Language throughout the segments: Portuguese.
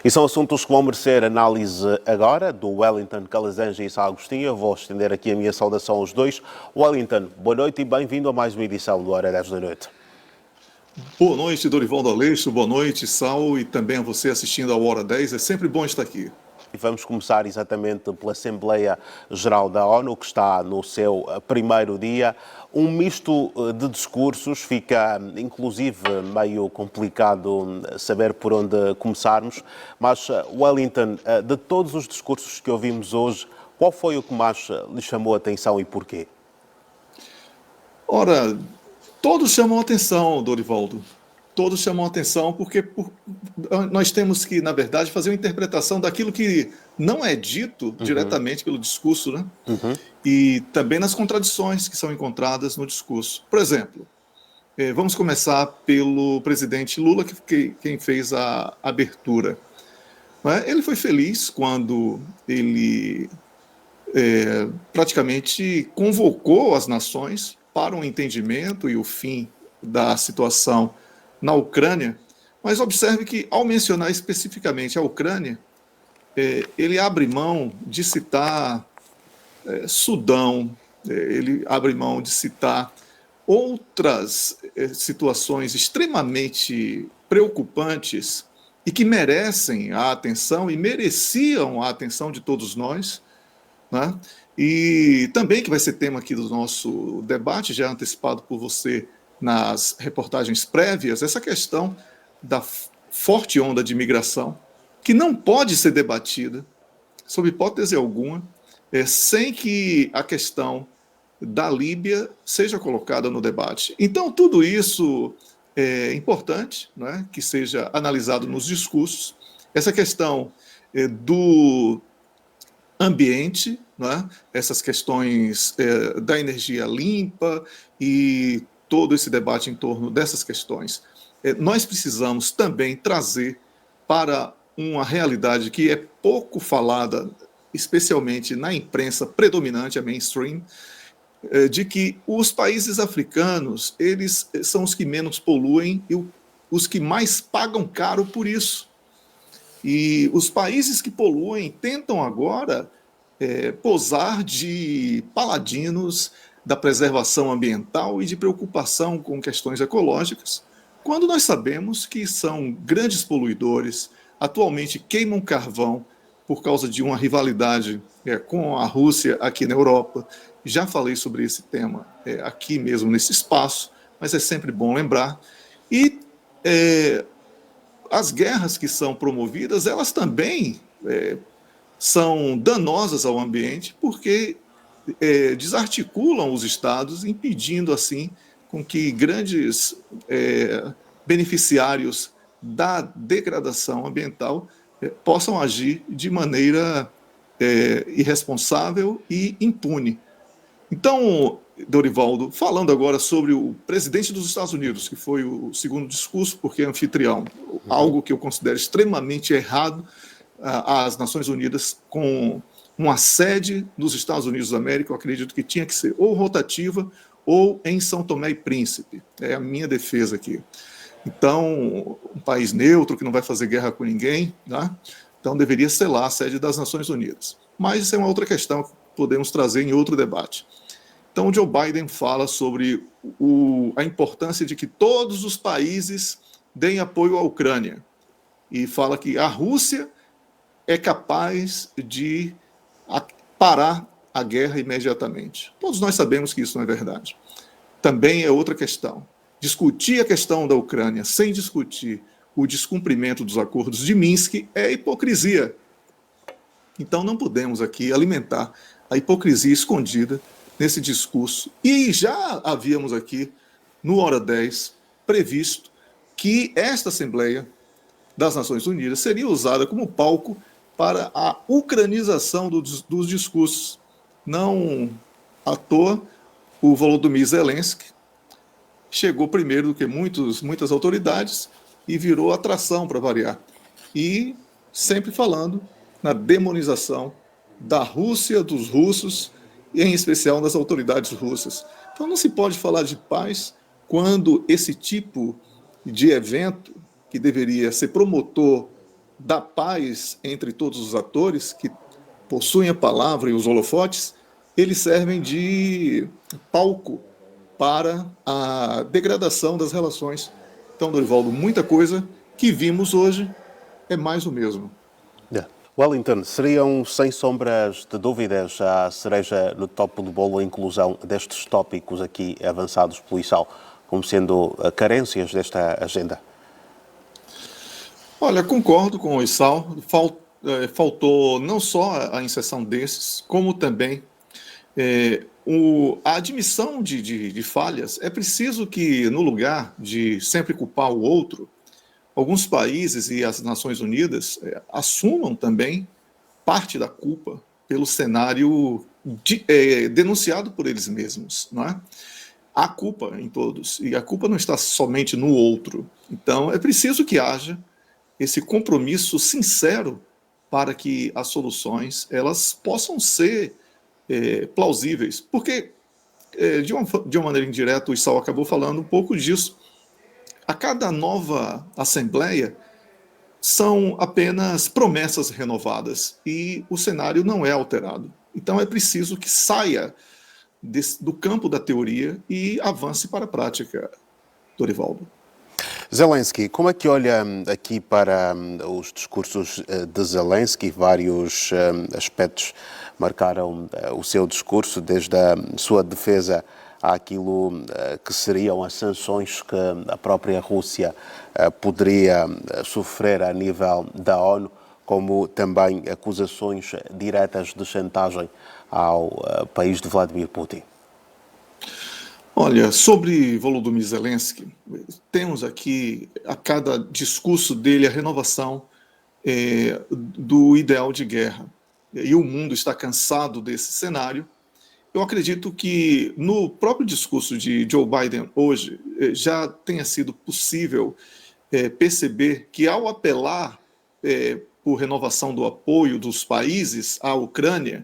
E são assuntos que vão merecer análise agora, do Wellington Calazans e Sá Agostinho. Eu vou estender aqui a minha saudação aos dois. Wellington, boa noite e bem-vindo a mais uma edição do Hora 10 da Noite. Boa noite, Dorivaldo Aleixo, boa noite, Sal, e também a você assistindo ao Hora 10. É sempre bom estar aqui. E vamos começar exatamente pela Assembleia Geral da ONU, que está no seu primeiro dia. Um misto de discursos, fica inclusive meio complicado saber por onde começarmos, mas Wellington, de todos os discursos que ouvimos hoje, qual foi o que mais lhe chamou a atenção e porquê? Ora, todos chamam atenção, Dorivaldo. Todos chamam atenção porque nós temos que, na verdade, fazer uma interpretação daquilo que não é dito diretamente pelo discurso, né? E também nas contradições que são encontradas no discurso. Por exemplo, vamos começar pelo presidente Lula, quem fez a abertura. Ele foi feliz quando ele praticamente convocou as nações para um entendimento e o fim da situação na Ucrânia, mas observe que, ao mencionar especificamente a Ucrânia, ele abre mão de citar Sudão, ele abre mão de citar outras situações extremamente preocupantes e que merecem a atenção e mereciam a atenção de todos nós, né? E também que vai ser tema aqui do nosso debate, já antecipado por você nas reportagens prévias, essa questão da forte onda de imigração, que não pode ser debatida, sob hipótese alguma, sem que a questão da Líbia seja colocada no debate. Então, tudo isso é importante, né, que seja analisado nos discursos. Essa questão do ambiente, né, essas questões da energia limpa e todo esse debate em torno dessas questões. Nós precisamos também trazer para uma realidade que é pouco falada, especialmente na imprensa predominante, a mainstream, de que os países africanos, eles são os que menos poluem e os que mais pagam caro por isso. E os países que poluem tentam agora posar de paladinos da preservação ambiental e de preocupação com questões ecológicas, quando nós sabemos que são grandes poluidores, atualmente queimam carvão por causa de uma rivalidade com a Rússia aqui na Europa. Já falei sobre esse tema aqui mesmo nesse espaço, mas é sempre bom lembrar. E as guerras que são promovidas, elas também são danosas ao ambiente, porque desarticulam os estados, impedindo assim com que grandes beneficiários da degradação ambiental possam agir de maneira irresponsável e impune. Então, Dorivaldo, falando agora sobre o presidente dos Estados Unidos, que foi o segundo discurso, porque é anfitrião, algo que eu considero extremamente errado, as Nações Unidas com uma sede nos Estados Unidos da América, eu acredito que tinha que ser ou rotativa ou em São Tomé e Príncipe. É a minha defesa aqui. Então, um país neutro, que não vai fazer guerra com ninguém, né? Então deveria ser lá a sede das Nações Unidas. Mas isso é uma outra questão que podemos trazer em outro debate. Então, Joe Biden fala sobre a importância de que todos os países deem apoio à Ucrânia. E fala que a Rússia é capaz de parar a guerra imediatamente. Todos nós sabemos que isso não é verdade. Também é outra questão. Discutir a questão da Ucrânia sem discutir o descumprimento dos acordos de Minsk é hipocrisia. Então não podemos aqui alimentar a hipocrisia escondida nesse discurso. E já havíamos aqui, no Hora 10, previsto que esta Assembleia das Nações Unidas seria usada como palco para a ucranização dos discursos. Não à toa, o Volodymyr Zelensky chegou primeiro do que muitas autoridades e virou atração para variar. E sempre falando na demonização da Rússia, dos russos, e em especial das autoridades russas. Então não se pode falar de paz quando esse tipo de evento, que deveria ser promotor da paz entre todos os atores que possuem a palavra e os holofotes, eles servem de palco para a degradação das relações. Então, Dorivaldo, muita coisa que vimos hoje é mais o mesmo. Yeah. Wellington, seriam, sem sombras de dúvidas, a cereja no topo do bolo a inclusão destes tópicos aqui avançados pelo ISAL, como sendo carências desta agenda? Olha, concordo com o Issal. Faltou não só a inserção desses, como também a admissão de falhas. É preciso que, no lugar de sempre culpar o outro, alguns países e as Nações Unidas assumam também parte da culpa pelo cenário denunciado por eles mesmos, não é? Há culpa em todos, e a culpa não está somente no outro. Então, é preciso que haja esse compromisso sincero para que as soluções elas possam ser plausíveis. Porque, de uma maneira indireta, o Issal acabou falando um pouco disso. A cada nova assembleia são apenas promessas renovadas e o cenário não é alterado. Então é preciso que saia do campo da teoria e avance para a prática, Dorivaldo. Zelensky, como é que olha aqui para os discursos de Zelensky? Vários aspectos marcaram o seu discurso, desde a sua defesa àquilo que seriam as sanções que a própria Rússia poderia sofrer a nível da ONU, como também acusações diretas de chantagem ao país de Vladimir Putin. Olha, sobre Volodymyr Zelensky, temos aqui, a cada discurso dele, a renovação do ideal de guerra. E o mundo está cansado desse cenário. Eu acredito que no próprio discurso de Joe Biden hoje, já tenha sido possível perceber que, ao apelar por renovação do apoio dos países à Ucrânia,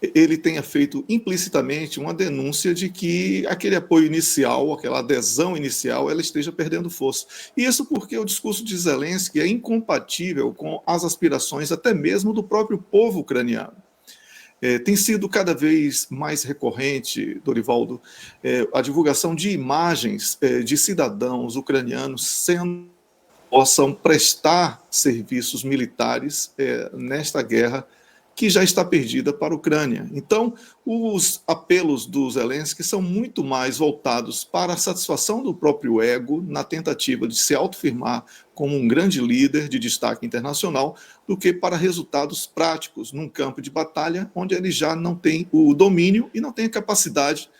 ele tenha feito implicitamente uma denúncia de que aquele apoio inicial, aquela adesão inicial, ela esteja perdendo força. E isso porque o discurso de Zelensky é incompatível com as aspirações até mesmo do próprio povo ucraniano. Tem sido cada vez mais recorrente, Dorivaldo, a divulgação de imagens de cidadãos ucranianos possam prestar serviços militares nesta guerra que já está perdida para a Ucrânia. Então, os apelos do Zelensky são muito mais voltados para a satisfação do próprio ego, na tentativa de se autoafirmar como um grande líder de destaque internacional, do que para resultados práticos num campo de batalha onde ele já não tem o domínio e não tem a capacidade,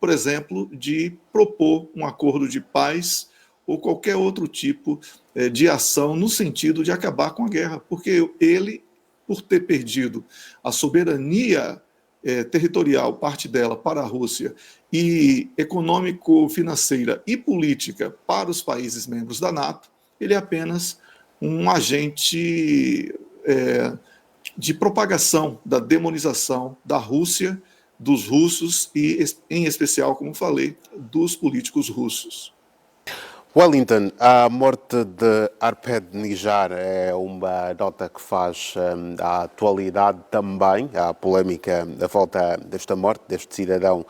por exemplo, de propor um acordo de paz ou qualquer outro tipo de ação no sentido de acabar com a guerra, porque ele, por ter perdido a soberania territorial, parte dela, para a Rússia, e econômico-financeira e política para os países membros da NATO, ele é apenas um agente de propagação da demonização da Rússia, dos russos e, em especial, como falei, dos políticos russos. Wellington, a morte de Arpad Nijar é uma nota que faz a atualidade também, a polémica à volta desta morte, deste cidadão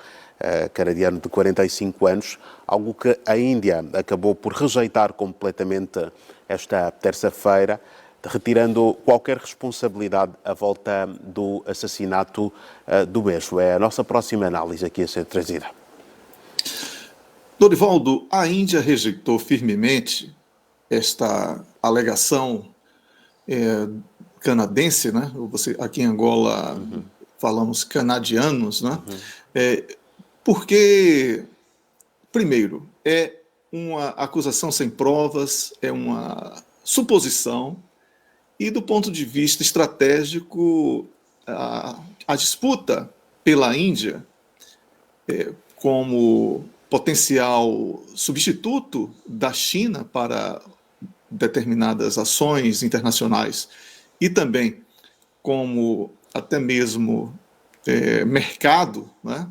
canadiano de 45 anos, algo que a Índia acabou por rejeitar completamente esta terça-feira, retirando qualquer responsabilidade à volta do assassinato do mesmo. É a nossa próxima análise aqui a ser trazida. Dorivaldo, a Índia rejeitou firmemente esta alegação canadense, né? Aqui em Angola falamos canadianos, né? Porque, primeiro, é uma acusação sem provas, é uma suposição, e do ponto de vista estratégico, a disputa pela Índia como potencial substituto da China para determinadas ações internacionais e também como até mesmo mercado, né?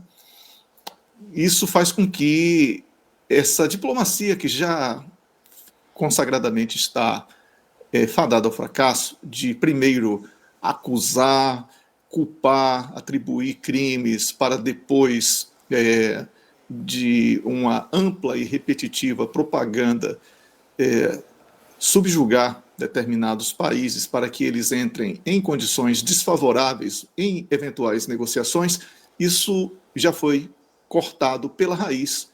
Isso faz com que essa diplomacia que já consagradamente está fadada ao fracasso de, primeiro, acusar, culpar, atribuir crimes para depois, de uma ampla e repetitiva propaganda, subjugar determinados países para que eles entrem em condições desfavoráveis em eventuais negociações, isso já foi cortado pela raiz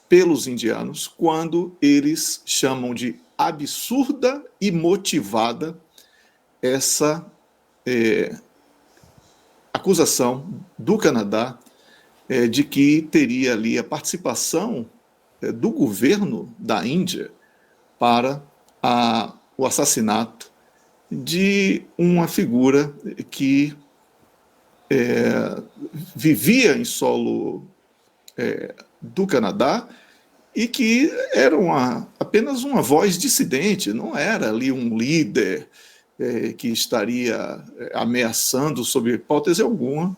pelos indianos, quando eles chamam de absurda e motivada essa acusação do Canadá de que teria ali a participação do governo da Índia para o assassinato de uma figura que vivia em solo do Canadá e que era apenas uma voz dissidente, não era ali um líder que estaria ameaçando sob hipótese alguma.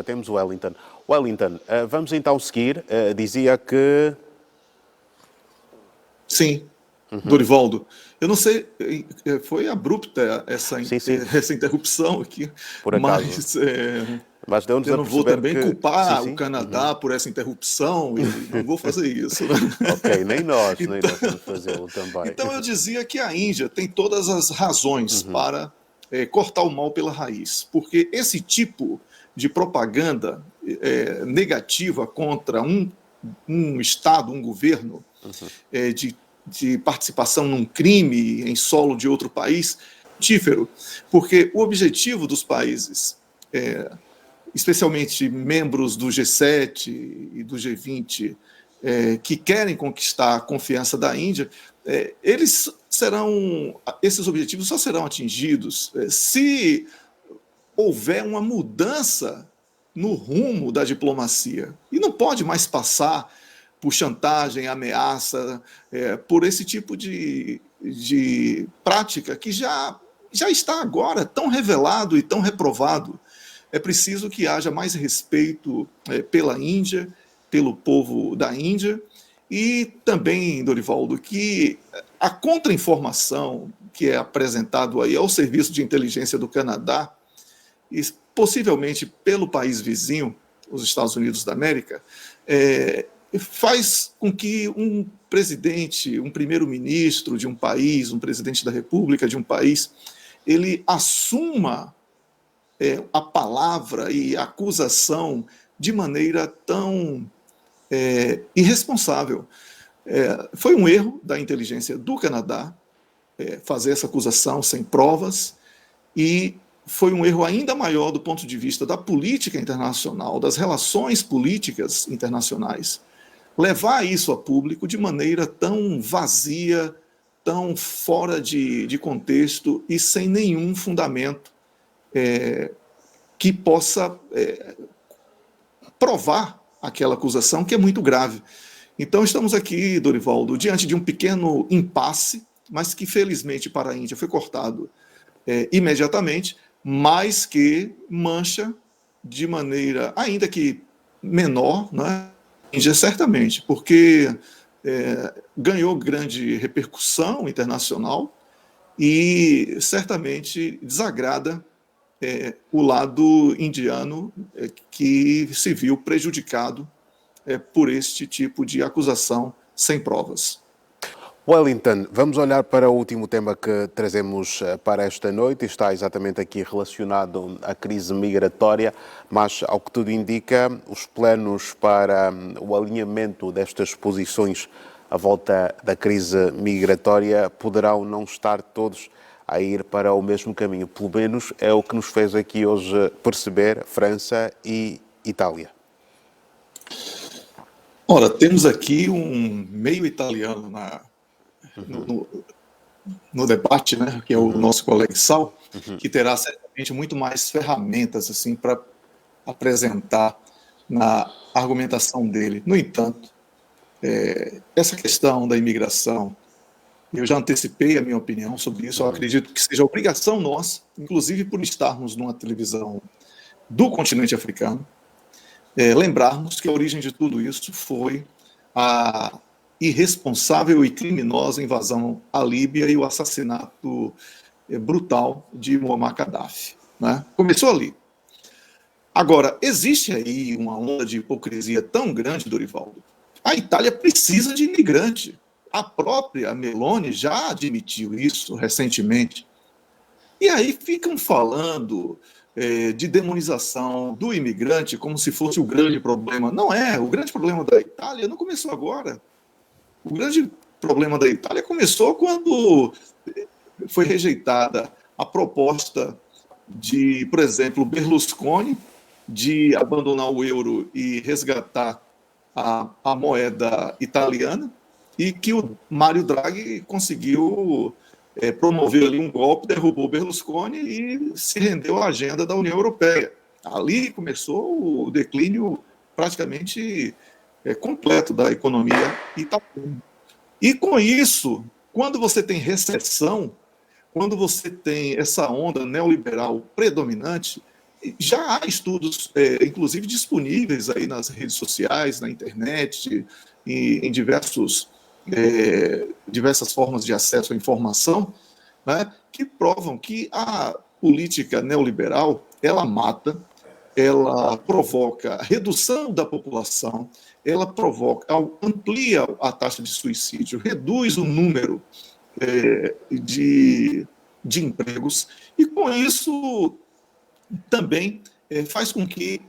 Temos o Wellington. Wellington, vamos então seguir. Dizia que... Sim, Dorivaldo. Eu não sei, foi abrupta essa interrupção aqui, por acaso. Mas deu-nos eu a não vou perceber também que... culpar o Canadá por essa interrupção, e não vou fazer isso. Né? Ok, nem nós vamos fazê-lo também. Então eu dizia que a Índia tem todas as razões para cortar o mal pela raiz, porque esse tipo de propaganda negativa contra um Estado, um governo, de participação num crime em solo de outro país, tífero, porque o objetivo dos países, especialmente membros do G7 e do G20, que querem conquistar a confiança da Índia, esses objetivos só serão atingidos se houver uma mudança no rumo da diplomacia. E não pode mais passar por chantagem, ameaça, por esse tipo de prática que já está agora tão revelado e tão reprovado. É preciso que haja mais respeito pela Índia, pelo povo da Índia, e também, Dorivaldo, que a contra-informação que é apresentado aí ao Serviço de Inteligência do Canadá, e possivelmente pelo país vizinho, os Estados Unidos da América, faz com que um presidente, um primeiro-ministro de um país, um presidente da República de um país, ele assuma a palavra e a acusação de maneira tão irresponsável. Foi um erro da inteligência do Canadá fazer essa acusação sem provas, e foi um erro ainda maior do ponto de vista da política internacional, das relações políticas internacionais, levar isso a público de maneira tão vazia, tão fora de contexto e sem nenhum fundamento que possa provar aquela acusação, que é muito grave. Então, estamos aqui, Dorivaldo, diante de um pequeno impasse, mas que, felizmente, para a Índia foi cortado imediatamente, mas que mancha de maneira, ainda que menor, né? A Índia certamente, porque ganhou grande repercussão internacional e certamente desagrada o lado indiano, que se viu prejudicado por este tipo de acusação sem provas. Wellington, vamos olhar para o último tema que trazemos para esta noite. Está exatamente aqui relacionado à crise migratória, mas, ao que tudo indica, os planos para o alinhamento destas posições à volta da crise migratória poderão não estar todos a ir para o mesmo caminho. Pelo menos é o que nos fez aqui hoje perceber França e Itália. Ora, temos aqui um meio italiano no debate, né, que é o nosso colega Sal, que terá certamente muito mais ferramentas assim para apresentar na argumentação dele. No entanto, essa questão da imigração, eu já antecipei a minha opinião sobre isso. Eu acredito que seja obrigação nossa, inclusive por estarmos numa televisão do continente africano, lembrarmos que a origem de tudo isso foi a irresponsável e criminosa invasão à Líbia e o assassinato brutal de Muammar Gaddafi, né? Começou ali. Agora, existe aí uma onda de hipocrisia tão grande, Dorivaldo. A Itália precisa de imigrante. A própria Meloni já admitiu isso recentemente. E aí ficam falando de demonização do imigrante como se fosse o grande problema. Não é. O grande problema da Itália não começou agora. O grande problema da Itália começou quando foi rejeitada a proposta de, por exemplo, Berlusconi, de abandonar o euro e resgatar a moeda italiana, e que o Mário Draghi conseguiu promover ali um golpe, derrubou Berlusconi e se rendeu à agenda da União Europeia. Ali começou o declínio praticamente completo da economia italiana. E com isso, quando você tem recessão, quando você tem essa onda neoliberal predominante, já há estudos, inclusive disponíveis aí nas redes sociais, na internet, em diversas formas de acesso à informação, né, que provam que a política neoliberal, ela mata, ela provoca redução da população, ela amplia a taxa de suicídio, reduz o número de empregos, e com isso também faz com que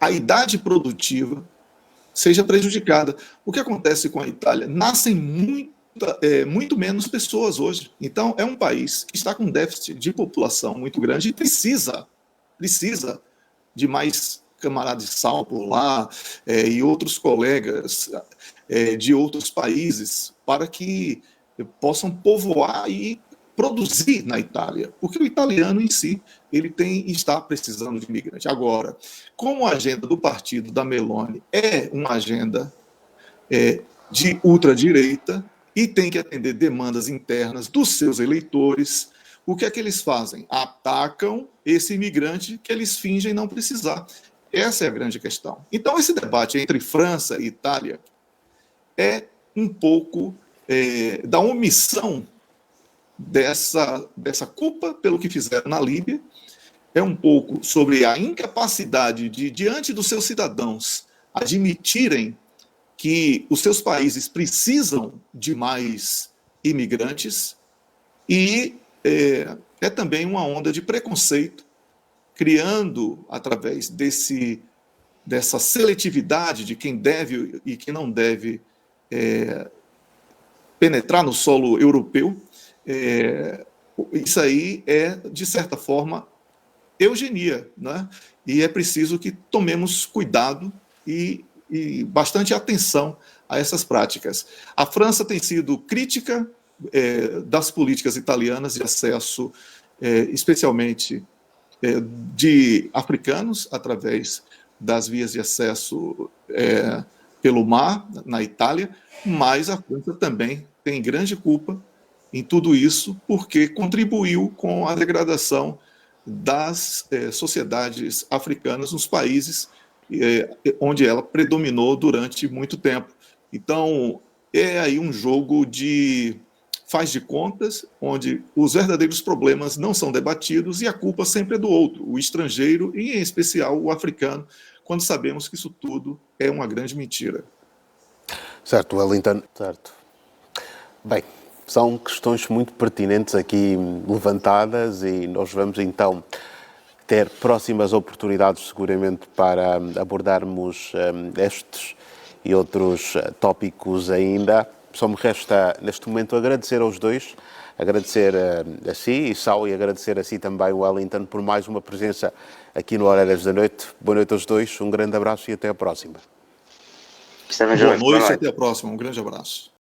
a idade produtiva seja prejudicada. O que acontece com a Itália? Nascem muito menos pessoas hoje. Então, é um país que está com um déficit de população muito grande e precisa de mais camaradas de sal por lá e outros colegas de outros países para que possam povoar e produzir na Itália, porque o italiano em si ele está precisando de imigrante. Agora, como a agenda do partido da Meloni é uma agenda de ultradireita e tem que atender demandas internas dos seus eleitores, o que é que eles fazem? Atacam esse imigrante que eles fingem não precisar. Essa é a grande questão. Então, esse debate entre França e Itália é um pouco da omissão dessa culpa pelo que fizeram na Líbia, é um pouco sobre a incapacidade de, diante dos seus cidadãos, admitirem que os seus países precisam de mais imigrantes, e é também uma onda de preconceito, criando, através dessa seletividade de quem deve e quem não deve penetrar no solo europeu. Isso aí é, de certa forma, eugenia, né? E é preciso que tomemos cuidado e bastante atenção a essas práticas. A França tem sido crítica das políticas italianas de acesso, especialmente de africanos, através das vias de acesso pelo mar, na Itália, mas a França também tem grande culpa em tudo isso, porque contribuiu com a degradação das sociedades africanas nos países onde ela predominou durante muito tempo. Então, é aí um jogo de faz de contas, onde os verdadeiros problemas não são debatidos e a culpa sempre é do outro, o estrangeiro e, em especial, o africano, quando sabemos que isso tudo é uma grande mentira. Certo, Wellington. Certo. Bem, são questões muito pertinentes aqui levantadas e nós vamos então ter próximas oportunidades seguramente para abordarmos estes e outros tópicos ainda. Só me resta neste momento agradecer aos dois, agradecer a si, Isao, e agradecer a si também, Wellington, por mais uma presença aqui no Horários da Noite. Boa noite aos dois, um grande abraço e até a próxima. Boa noite, até a próxima, um grande abraço.